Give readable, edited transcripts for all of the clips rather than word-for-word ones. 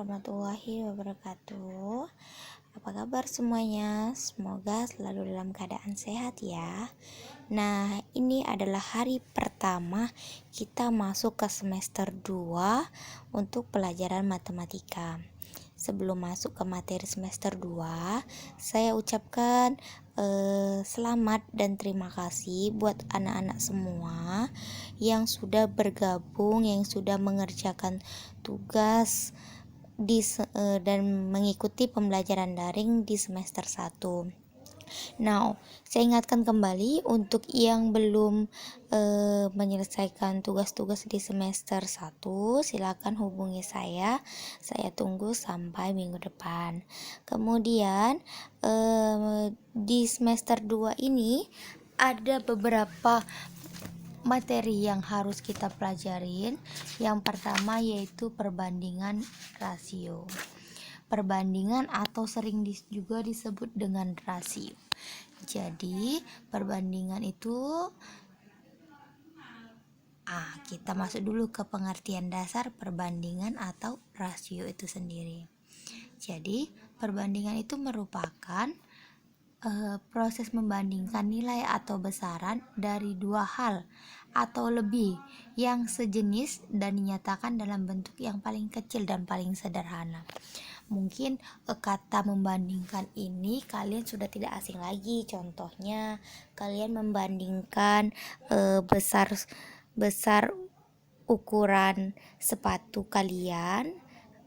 warahmatullahi wabarakatuh. Apa kabar semuanya? Semoga selalu dalam keadaan sehat ya. Nah, ini adalah hari pertama kita masuk ke semester 2 untuk pelajaran matematika. Sebelum masuk ke materi semester 2, saya ucapkan selamat dan terima kasih buat anak-anak semua yang sudah bergabung, yang sudah mengerjakan tugas dan mengikuti pembelajaran daring di semester 1. Nah, saya ingatkan kembali untuk yang belum menyelesaikan tugas-tugas di semester 1, silakan hubungi saya. Saya tunggu sampai minggu depan. Kemudian di semester 2 ini ada beberapa materi yang harus kita pelajarin. Yang pertama yaitu perbandingan rasio. Perbandingan atau sering juga disebut dengan rasio. Jadi perbandingan itu kita masuk dulu ke pengertian dasar perbandingan atau rasio itu sendiri. Jadi perbandingan itu merupakan proses membandingkan nilai atau besaran dari dua hal atau lebih yang sejenis dan dinyatakan dalam bentuk yang paling kecil dan paling sederhana. Mungkin kata membandingkan ini kalian sudah tidak asing lagi. Contohnya kalian membandingkan besar ukuran sepatu kalian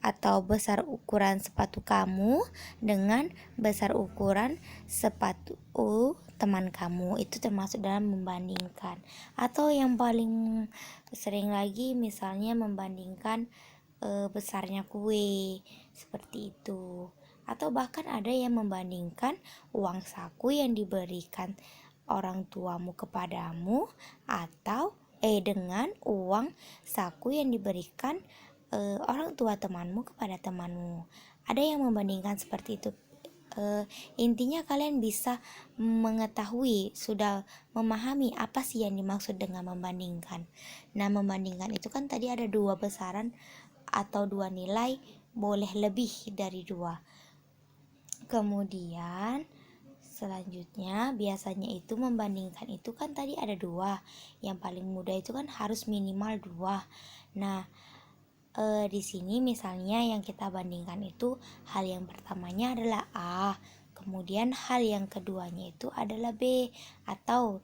atau besar ukuran sepatu kamu dengan besar ukuran sepatu teman kamu. Itu termasuk dalam membandingkan. Atau yang paling sering lagi misalnya membandingkan besarnya kue, seperti itu. Atau bahkan ada yang membandingkan uang saku yang diberikan orang tuamu kepadamu atau dengan uang saku yang diberikan orang tua temanmu kepada temanmu. Ada yang membandingkan seperti itu. Intinya kalian bisa mengetahui, sudah memahami apa sih yang dimaksud dengan membandingkan. Nah, membandingkan itu kan tadi ada dua besaran atau dua nilai, boleh lebih dari dua. Kemudian selanjutnya biasanya itu membandingkan itu kan tadi ada dua. Yang paling mudah itu kan harus minimal dua. Nah, di sini misalnya yang kita bandingkan itu hal yang pertamanya adalah A, kemudian hal yang keduanya itu adalah B, atau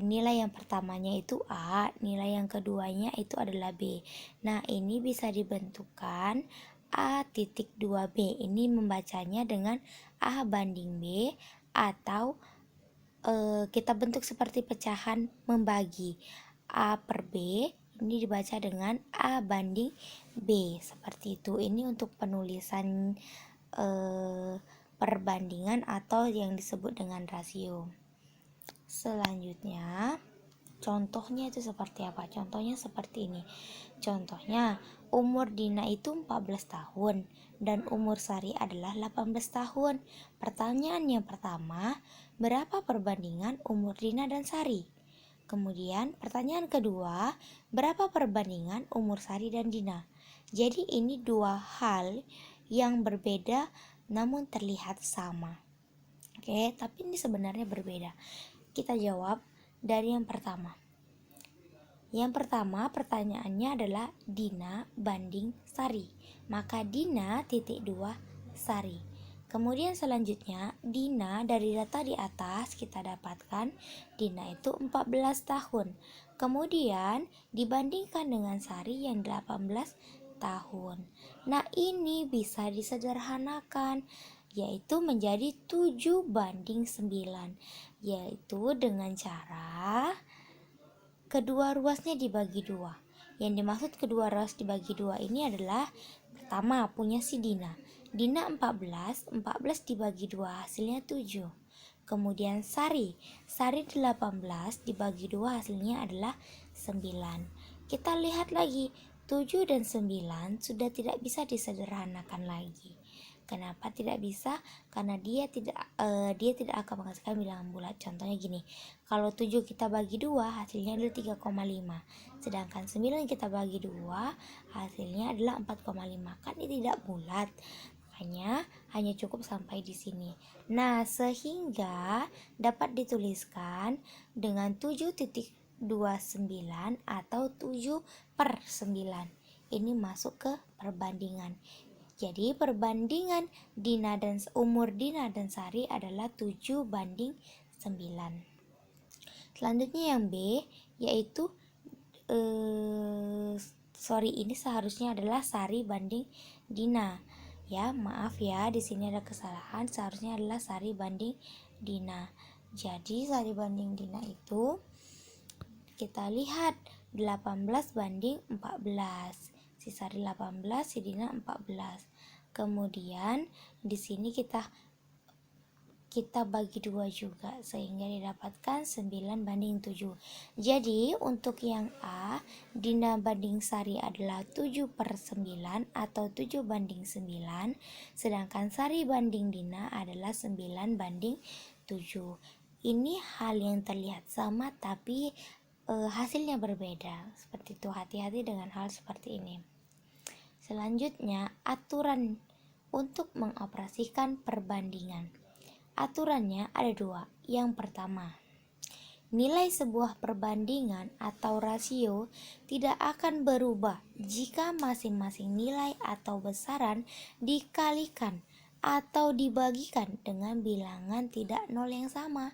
nilai yang pertamanya itu A, nilai yang keduanya itu adalah B. Nah, ini bisa dibentukkan A titik 2B. Ini membacanya dengan A banding B, atau kita bentuk seperti pecahan membagi. A per B ini dibaca dengan A banding B, seperti itu. Ini untuk penulisan perbandingan atau yang disebut dengan rasio. Selanjutnya, contohnya itu seperti apa? Contohnya seperti ini. Contohnya, umur Dina itu 14 tahun dan umur Sari adalah 18 tahun. Pertanyaan yang pertama, berapa perbandingan umur Dina dan Sari? Kemudian pertanyaan kedua, berapa perbandingan umur Sari dan Dina? Jadi ini dua hal yang berbeda namun terlihat sama. Oke, tapi ini sebenarnya berbeda. Kita jawab dari yang pertama. Yang pertama pertanyaannya adalah Dina banding Sari. Maka Dina titik 2 Sari. Kemudian selanjutnya Dina, dari data di atas kita dapatkan Dina itu 14 tahun. Kemudian dibandingkan dengan Sari yang 18 tahun. Nah, ini bisa disederhanakan, yaitu menjadi 7 banding 9, yaitu dengan cara kedua ruasnya dibagi dua. Yang dimaksud kedua ruas dibagi dua ini adalah pertama punya si Dina 14 dibagi dua hasilnya 7. Kemudian Sari 18 dibagi dua hasilnya adalah 9. Kita lihat lagi, 7 dan 9 sudah tidak bisa disederhanakan lagi. Kenapa tidak bisa? Karena dia tidak akan menghasilkan bilangan bulat. Contohnya gini, kalau 7 kita bagi 2 hasilnya adalah 3,5. Sedangkan 9 kita bagi 2 hasilnya adalah 4,5. Kan ini tidak bulat. Makanya hanya cukup sampai di sini. Nah, sehingga dapat dituliskan dengan 7,29 atau 7/9. Ini masuk ke perbandingan. Jadi perbandingan umur Dina dan Sari adalah 7/9. Selanjutnya yang B, yaitu ini seharusnya adalah Sari banding Dina. Ya, maaf ya, di sini ada kesalahan, seharusnya adalah Sari banding Dina. Jadi Sari banding Dina itu kita lihat 18/14. Si Sari 18, si Dina 14. Kemudian di sini kita bagi 2 juga sehingga didapatkan 9/7. Jadi untuk yang A, Dina banding Sari adalah 7/9 atau 7/9, sedangkan Sari banding Dina adalah 9/7. Ini hal yang terlihat sama tapi hasilnya berbeda. Seperti itu, hati-hati dengan hal seperti ini. Selanjutnya, aturan untuk mengoperasikan perbandingan. Aturannya ada 2. Yang pertama, nilai sebuah perbandingan atau rasio tidak akan berubah jika masing-masing nilai atau besaran dikalikan atau dibagikan dengan bilangan tidak nol yang sama.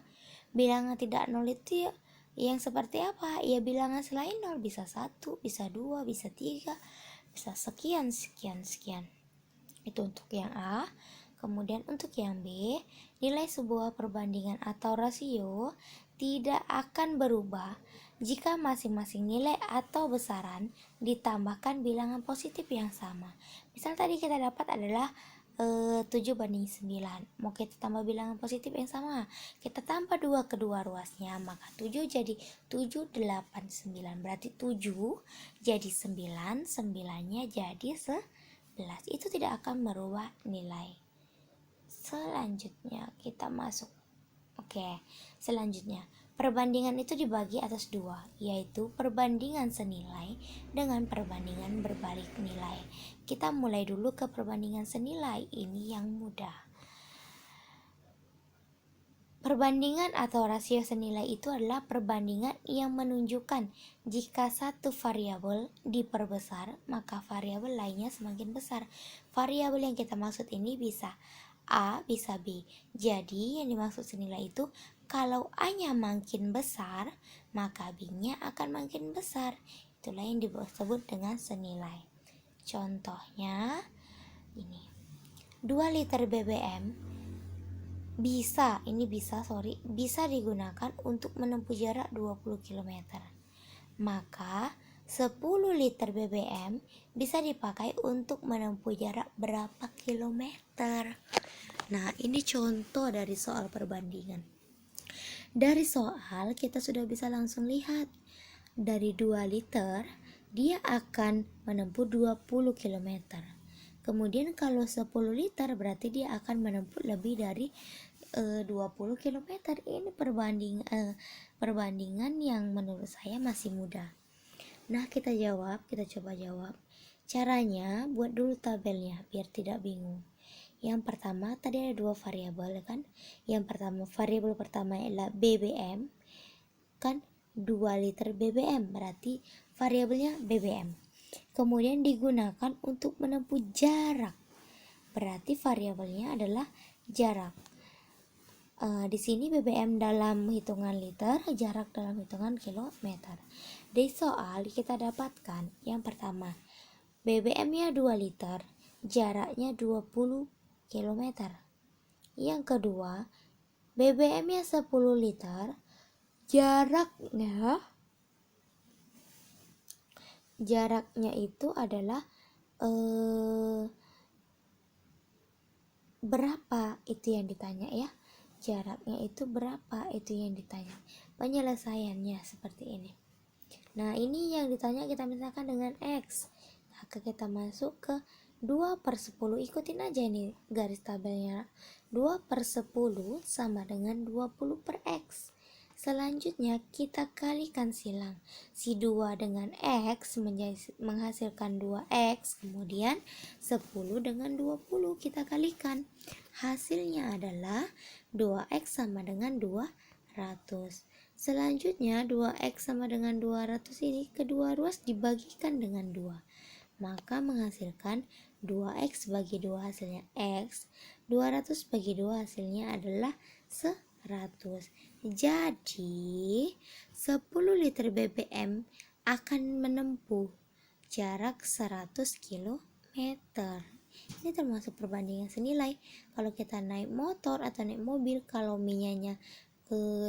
Bilangan tidak nol itu yang seperti apa? Ya bilangan selain nol, bisa 1, bisa 2, bisa 3, bisa sekian. Itu untuk yang A. Kemudian untuk yang B, nilai sebuah perbandingan atau rasio tidak akan berubah jika masing-masing nilai atau besaran ditambahkan bilangan positif yang sama. Misal tadi kita dapat adalah 7/9. Mau kita tambah bilangan positif yang sama, kita tambah 2 kedua ruasnya, maka 7 jadi 7/8/9. Berarti 7 jadi 9, 9-nya jadi 11. Itu tidak akan merubah nilai. Selanjutnya kita masuk. Selanjutnya perbandingan itu dibagi atas 2, yaitu perbandingan senilai dengan perbandingan berbalik nilai. Kita mulai dulu ke perbandingan senilai, ini yang mudah. Perbandingan atau rasio senilai itu adalah perbandingan yang menunjukkan jika satu variabel diperbesar, maka variabel lainnya semakin besar. Variabel yang kita maksud ini bisa A, bisa B. Jadi yang dimaksud senilai itu kalau A-nya makin besar, maka B-nya akan makin besar. Itulah yang disebut dengan senilai. Contohnya ini, 2 liter BBM bisa digunakan untuk menempuh jarak 20 km. Maka 10 liter BBM bisa dipakai untuk menempuh jarak berapa kilometer. Nah, ini contoh dari soal perbandingan. Dari soal kita sudah bisa langsung lihat, dari 2 liter dia akan menempuh 20 km. Kemudian kalau 10 liter berarti dia akan menempuh lebih dari 20 km. Ini perbandingan yang menurut saya masih mudah. Nah, kita coba jawab. Caranya buat dulu tabelnya biar tidak bingung. Yang pertama tadi ada 2 variabel kan. Yang pertama, variabel pertama adalah BBM kan, 2 liter BBM berarti variabelnya BBM. Kemudian digunakan untuk menempuh jarak, berarti variabelnya adalah jarak. Di sini BBM dalam hitungan liter, jarak dalam hitungan kilometer. Di soal kita dapatkan yang pertama, BBM-nya 2 liter, jaraknya 20 km. Yang kedua, BBM-nya 10 liter, jaraknya itu adalah berapa, itu yang ditanya ya. Jaraknya itu berapa, itu yang ditanya. Penyelesaiannya seperti ini. Nah, ini yang ditanya kita misalkan dengan X, maka kita masuk ke 2/10, ikutin aja ini garis tabelnya. 2/10 sama dengan 20 per X. Selanjutnya kita kalikan silang. Si 2 dengan X menghasilkan 2X, kemudian 10 dengan 20 kita kalikan. Hasilnya adalah 2X sama dengan 200. Selanjutnya 2X sama dengan 200 ini kedua ruas dibagikan dengan 2. Maka menghasilkan 2X bagi 2 hasilnya X, 200 bagi 2 hasilnya adalah 100. Jadi 10 liter BBM akan menempuh jarak 100 km. Ini termasuk perbandingan senilai. Kalau kita naik motor atau naik mobil, kalau minyaknya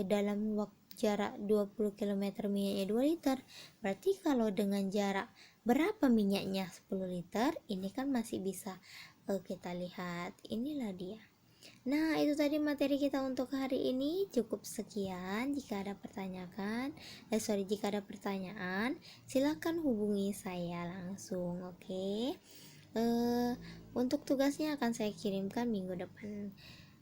dalam waktu jarak 20 km minyaknya 2 liter, berarti kalau dengan jarak berapa minyaknya 10 liter, ini kan masih bisa kita lihat. Inilah dia. Nah, itu tadi materi kita untuk hari ini. Cukup sekian. Jika ada jika ada pertanyaan, silakan hubungi saya langsung, oke? Untuk tugasnya akan saya kirimkan minggu depan.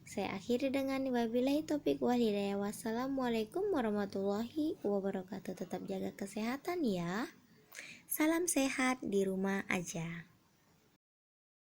Saya akhiri dengan wabillahi taufik wal hidayah. Wassalamualaikum warahmatullahi wabarakatuh. Tetap jaga kesehatan ya. Salam sehat di rumah aja.